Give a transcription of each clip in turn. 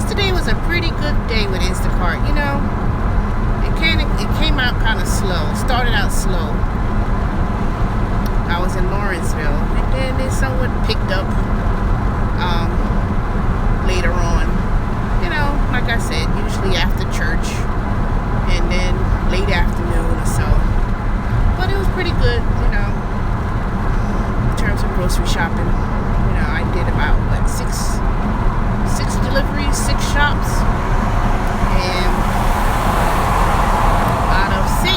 yesterday was a pretty good day with Instacart. It came out kind of slow. Started out slow. I was in Lawrenceville, and then it somewhat picked up later on. Like I said, usually after church, and then late afternoon or so. But it was pretty good, in terms of grocery shopping. I did about six deliveries, 6 shops, and out of 6,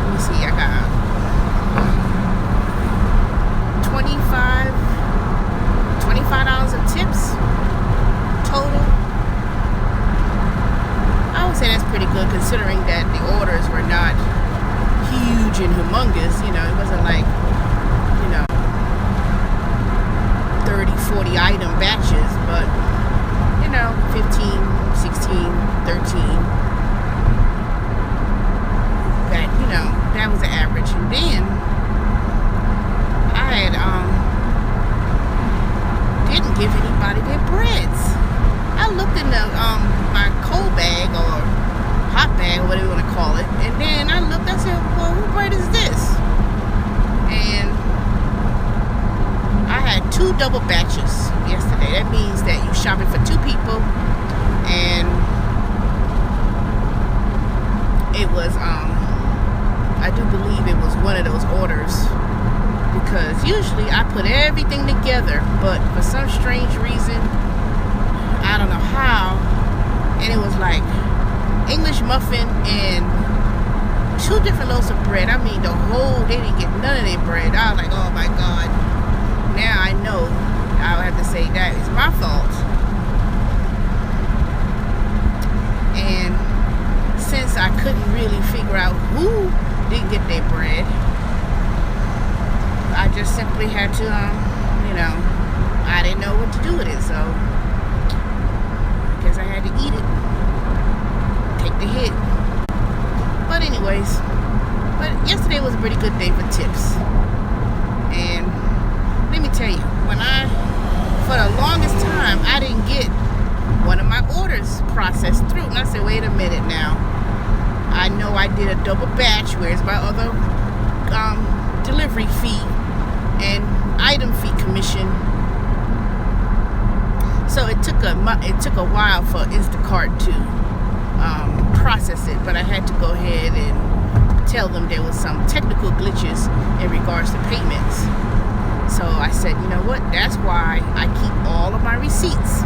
let me see, I got $25 of tips total. I would say that's pretty good considering that the orders were not huge and humongous. It wasn't like 30, 40 item batches, but 15, 16, 13, that was the average. And then I had didn't give anybody their breads. I looked in the my cold bag or hot bag, or whatever you want to call it, and then I looked, I said, well, whose bread is this? And I had 2 double batches yesterday. That means that you're shopping for 2 people, and it was I do believe it was one of those orders, because usually I put everything together, but for some strange reason, I don't know how, and it was like English muffin and 2 different loaves of bread. I mean, they didn't get none of their bread. I was like, oh my God. Now I know I'll have to say that is my fault. And since I couldn't really figure out who didn't get their bread, I just simply had to, I didn't know what to do with it, so I guess I had to eat it, take the hit. But anyways, yesterday was a pretty good day for tips. And let me tell you, for the longest time, I didn't get one of my orders processed through. And I said, wait a minute now. I know I did a double batch. Where's my other delivery fee and item fee commission? So it took a while for Instacart to process it, but I had to go ahead and tell them there was some technical glitches in regards to payments. So I said, you know what? That's why I keep all of my receipts.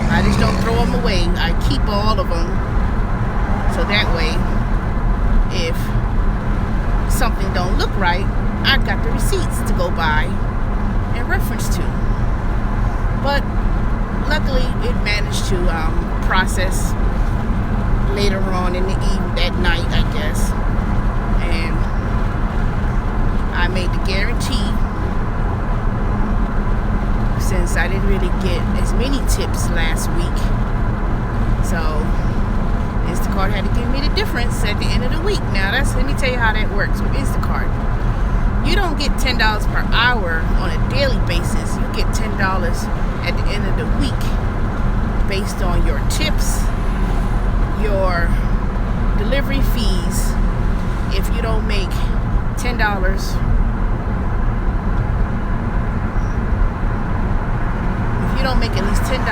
I just don't throw them away. I keep all of them. So that way, if something don't look right, I got the receipts to go by and reference to. But luckily, it managed to process later on in the evening, that night, I guess. And I made the guarantee, since I didn't really get as many tips last week. So Instacart had to give me the difference at the end of the week. Now let me tell you how that works with Instacart. You don't get $10 per hour on a daily basis. You get $10 at the end of the week based on your tips, your delivery fees. If you don't make $10, if you don't make at least $10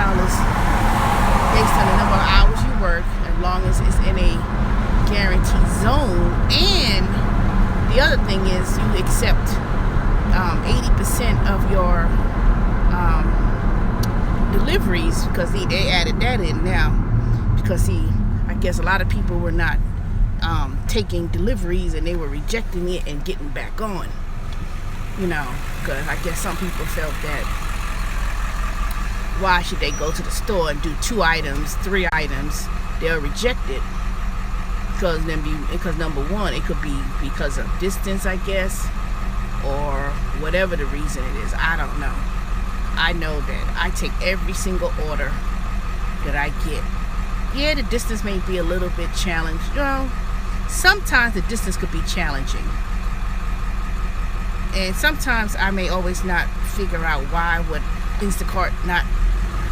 based on the number of hours you work, as long as it's in a guaranteed zone. And the other thing is you accept 80% of your deliveries, because they added that in now, because I guess a lot of people were not taking deliveries, and they were rejecting it and getting back on, because I guess some people felt that why should they go to the store and do 2 items, 3 items? They'll reject it because number one, it could be because of distance, I guess, or whatever the reason it is. I don't know. I know that I take every single order that I get. Yeah, the distance may be a little bit challenged. Sometimes the distance could be challenging. And sometimes I may always not figure out why would Instacart not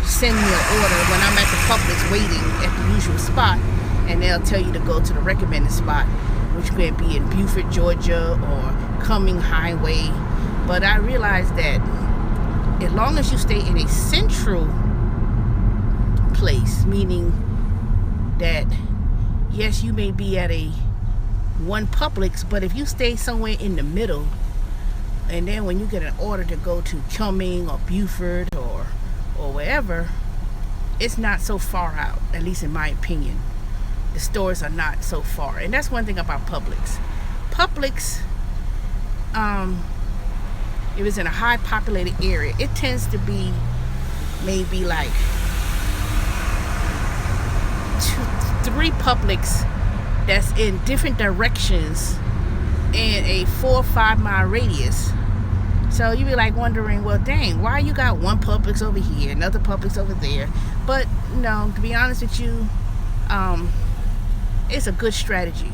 send me an order when I'm at the Publix waiting at the usual spot, and they'll tell you to go to the recommended spot, which could be in Beaufort, Georgia, or Cumming Highway. But I realized that as long as you stay in a central place, meaning that yes, you may be at a one Publix, but if you stay somewhere in the middle, and then when you get an order to go to Cumming or Beaufort or wherever, it's not so far out, at least in my opinion. The stores are not so far. And that's one thing about Publix. Publix, if it's in a high populated area, it tends to be maybe like 2-3 Publix that's in different directions in a 4 or 5 mile radius. So you be like wondering, well, dang, why you got one Publix over here, another Publix over there? But no, to be honest with you, it's a good strategy.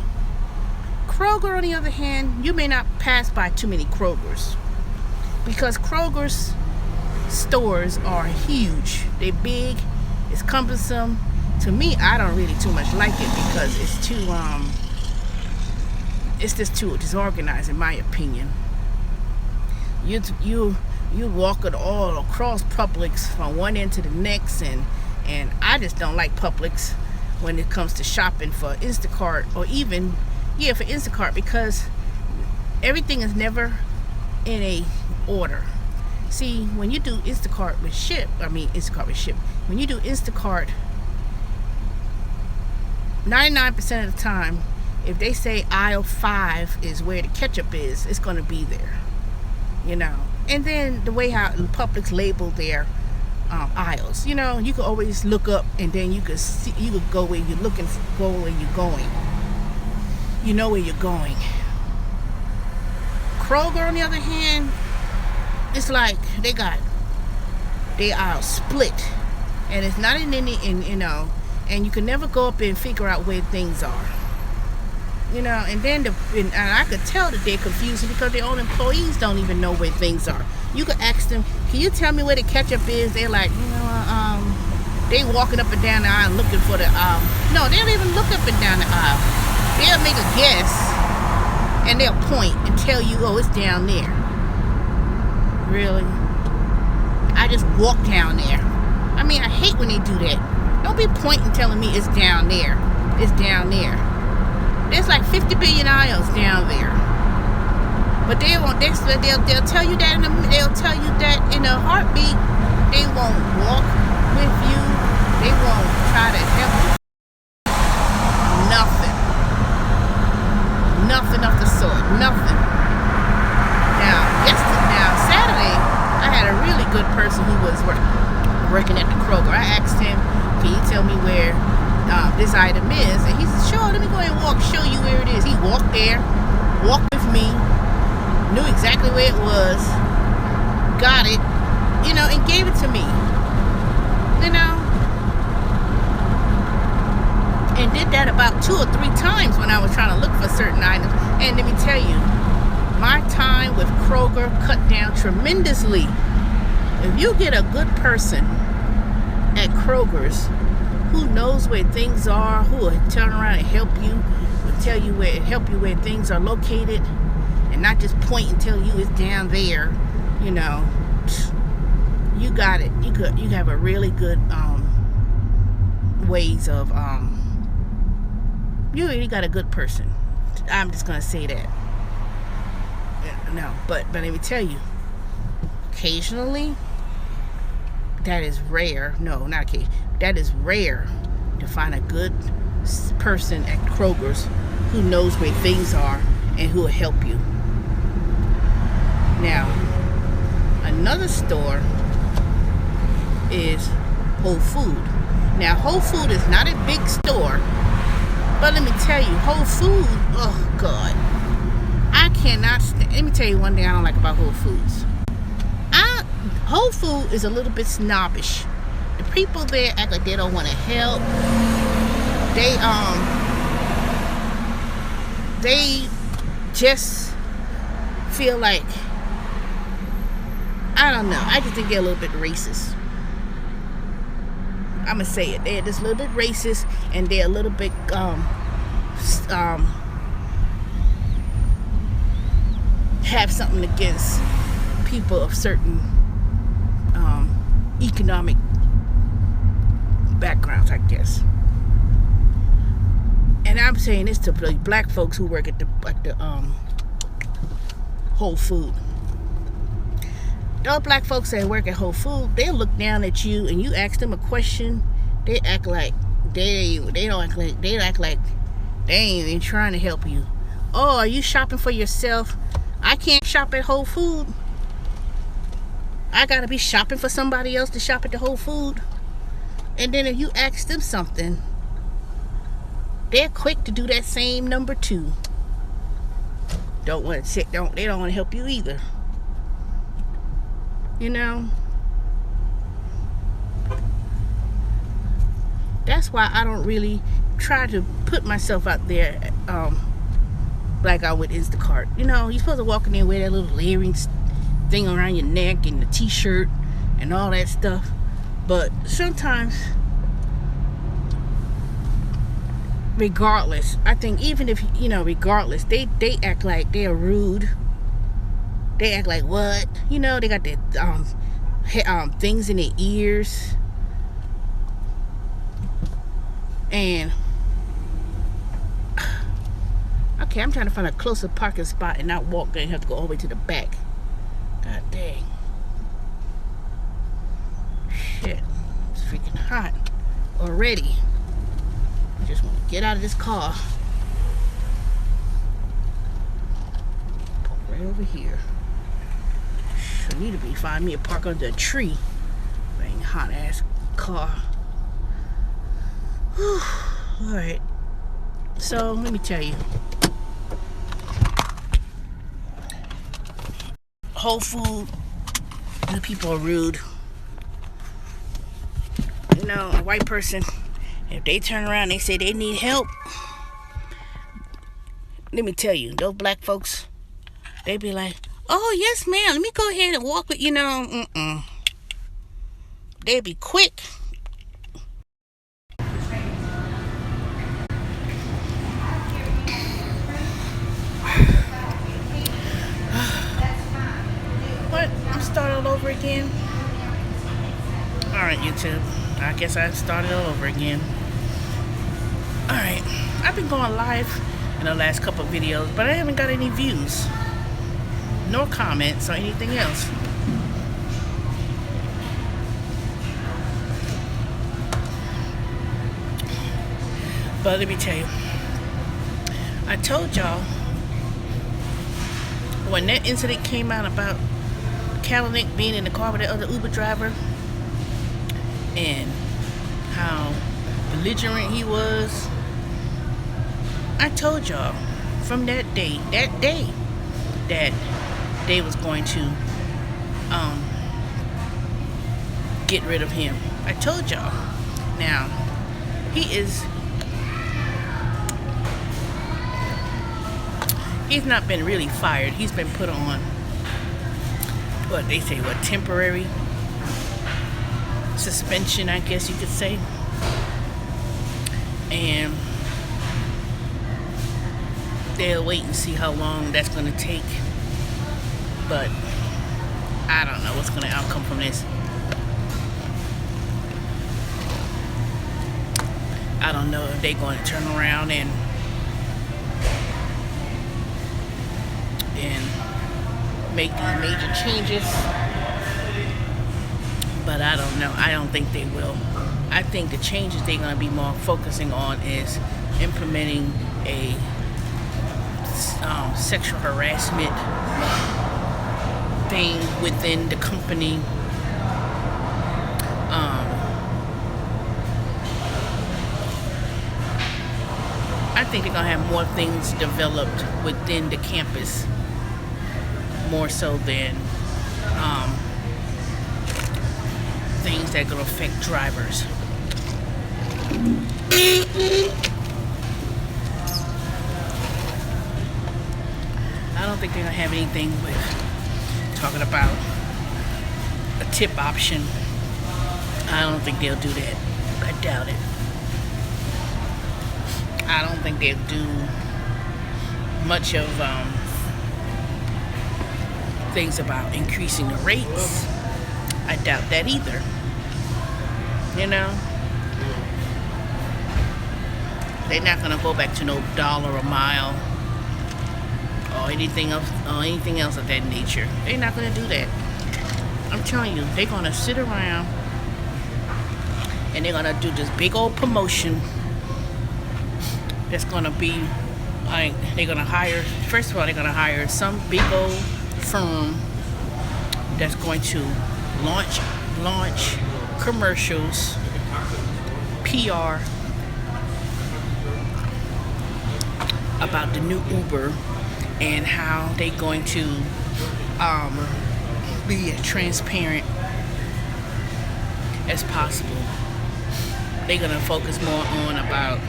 Kroger, on the other hand, you may not pass by too many Krogers, because Kroger's stores are huge. They're big, it's cumbersome. To me, I don't really too much like it because it's too it's just too disorganized, in my opinion. You walk it all across Publix from one end to the next, and I just don't like Publix when it comes to shopping for Instacart, or even for Instacart, because everything is never in a order. See, when you do Instacart with ship, when you do Instacart, 99% of the time, if they say aisle 5 is where the ketchup is, it's going to be there, and then the way how Publix label their aisles, you can always look up, and then you could go where you're looking, go where you're going, where you're going. Kroger, on the other hand, it's like they are split, and it's not in any, and you can never go up and figure out where things are, and then and I could tell that they're confusing because their own employees don't even know where things are. You could ask them, can you tell me where the ketchup is? They're like, they walking up and down the aisle looking for the aisle. No, they don't even look up and down the aisle. They'll make a guess, and they'll point and tell you, oh, it's down there. Really? I just walk down there. I mean, I hate when they do that. Don't be pointing telling me it's down there. It's down there. There's like 50 billion aisles down there. But they'll tell you that they'll tell you that in a heartbeat. They won't walk with you. They won't try to help you. Nothing of the sort. Nothing. Now Saturday, I had a really good person who was working at the Kroger. I asked him, can you tell me where this item is? And he said, sure, let me go ahead and show you where it is. He walked there, walked with me, knew exactly where it was, got it, and gave it to me. And did that about 2 or 3 times when I was trying to look for certain items. And let me tell you, my time with Kroger cut down tremendously. If you get a good person at Kroger's who knows where things are, who will turn around and help you, will help you where things are located, and not just point and tell you it's down there, you got it. You have a really good ways of you really got a good person. I'm just gonna say that. No, but let me tell you, occasionally, that is rare. No, not occasionally. That is rare to find a good person at Kroger's who knows where things are and who will help you. Now, another store is Whole Food. Now, Whole Food is not a big store, but let me tell you, Whole Food, oh God, I cannot let me tell you one thing I don't like about Whole Foods. Whole Food is a little bit snobbish. The people there act like they don't want to help. They just feel like, I don't know, I just think they're a little bit racist. I'm gonna say it. They're just a little bit racist, and they're a little bit have something against people of certain economic backgrounds, I guess. And I'm saying this to the black folks who work at the Whole Food. Those black folks that work at Whole Food, they'll look down at you and you ask them a question, they act like they act like they ain't even trying to help you. Oh, are you shopping for yourself? I can't shop at Whole Food. I gotta be shopping for somebody else to shop at the Whole Food. And then if you ask them something, they're quick to do that same number two. They don't want to help you either. You know? That's why I don't really try to put myself out there like I would Instacart. You know, you're supposed to walk in there and wear that little layering thing around your neck and the t-shirt and all that stuff. But sometimes, regardless, I think even if, you know, regardless, they act like they're rude. They act like what? You know, they got their things in their ears. And okay, I'm trying to find a closer parking spot and not walk and have to go all the way to the back. God dang. Shit. It's freaking hot already. Just want to get out of this car. Park right over here. I need to find me a park under a tree. Dang hot ass car. Whew. Alright. So let me tell you. Whole Food, the people are rude. You know, a white person, if they turn around and they say they need help, let me tell you, those black folks, they be like, oh yes ma'am, let me go ahead and walk with you know. They be quick. What? I'm starting all over again. Alright, YouTube. I guess I started all over again. Alright. I've been going live in the last couple of videos, but I haven't got any views. Nor comments or anything else. But let me tell you. I told y'all when that incident came out about Kalanick being in the car with the other Uber driver and how belligerent he was, I told y'all from that day that they was going to get rid of him. I told y'all. Now he's not been really fired. He's been put on what they say, temporary suspension, I guess you could say. And they'll wait and see how long that's going to take. But I don't know what's going to outcome from this. I don't know if they're going to turn around and make these major changes. But I don't know. I don't think they will. I think the changes they're going to be more focusing on is implementing a sexual harassment thing within the company. I think they're going to have more things developed within the campus, more so than things that are going to affect drivers. I don't think they're going to have anything with talking about a tip option. I don't think they'll do that. doubt it. I don't think they'll do much of things about increasing the rates. I doubt that either. You know, they're not gonna go back to no dollar a mile or anything else of that nature. They're not gonna do that. I'm telling you, they're gonna sit around and they're gonna do this big old promotion. That's gonna be like, they're gonna hire. First of all, they're gonna hire some big old firm that's going to launch commercials, PR about the new Uber and how they're going to be as transparent as possible. They're gonna focus more on about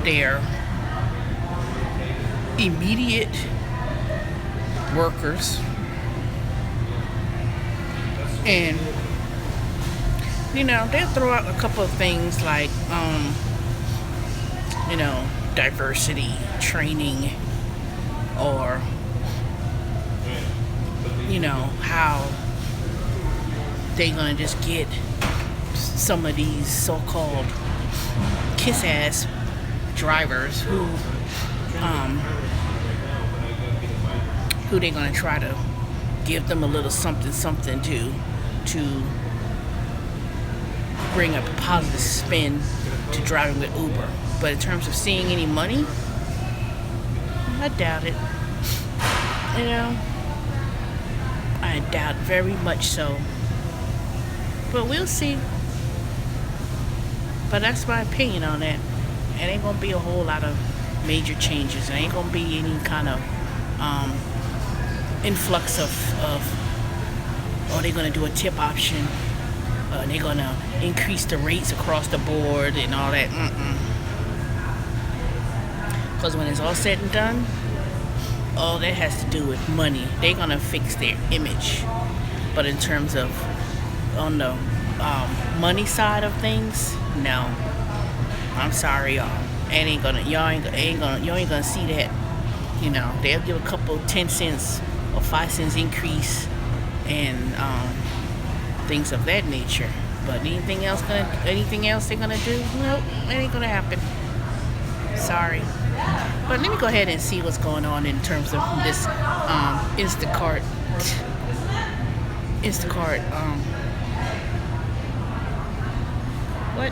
their immediate workers, and you know, they'll throw out a couple of things like you know, diversity training, or you know, how they're gonna just get some of these so-called kiss-ass drivers who they're gonna try to give them a little something to bring a positive spin to driving with Uber. But in terms of seeing any money, I doubt it. You know, I doubt very much so. But we'll see. But that's my opinion on that. It ain't gonna be a whole lot of major changes. It ain't gonna be any kind of influx of they're gonna do a tip option. They're gonna increase the rates across the board and all that. Because when it's all said and done, all that has to do with money. They're gonna fix their image. But in terms of on the money side of things, no. I'm sorry, y'all. Y'all ain't gonna see that. You know, they'll give a couple 10 cents or 5 cents increase and things of that nature. But anything else they're gonna do? Nope, it ain't gonna happen. Sorry. But let me go ahead and see what's going on in terms of this Instacart. What?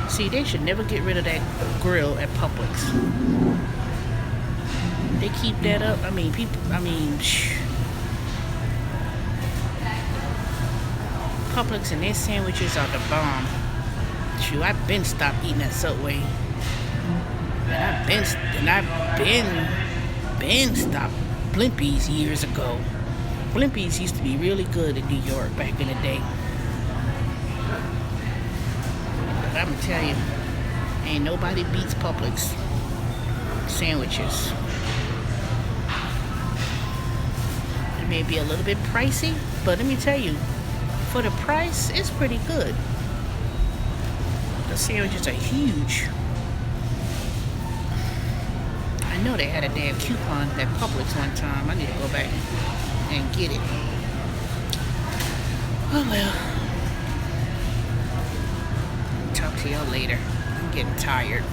See, they should never get rid of that grill at Publix. They keep that up. Publix and their sandwiches are the bomb. Shoot, I've been stopped eating at Subway. And I've been stopped Blimpies years ago. Blimpies used to be really good in New York back in the day. But I'm gonna tell you, ain't nobody beats Publix sandwiches. It may be a little bit pricey, but let me tell you, for the price, it's pretty good. The sandwiches are huge. I know they had a damn coupon at Publix one time. I need to go back and get it. Oh well. Talk to y'all later. I'm getting tired.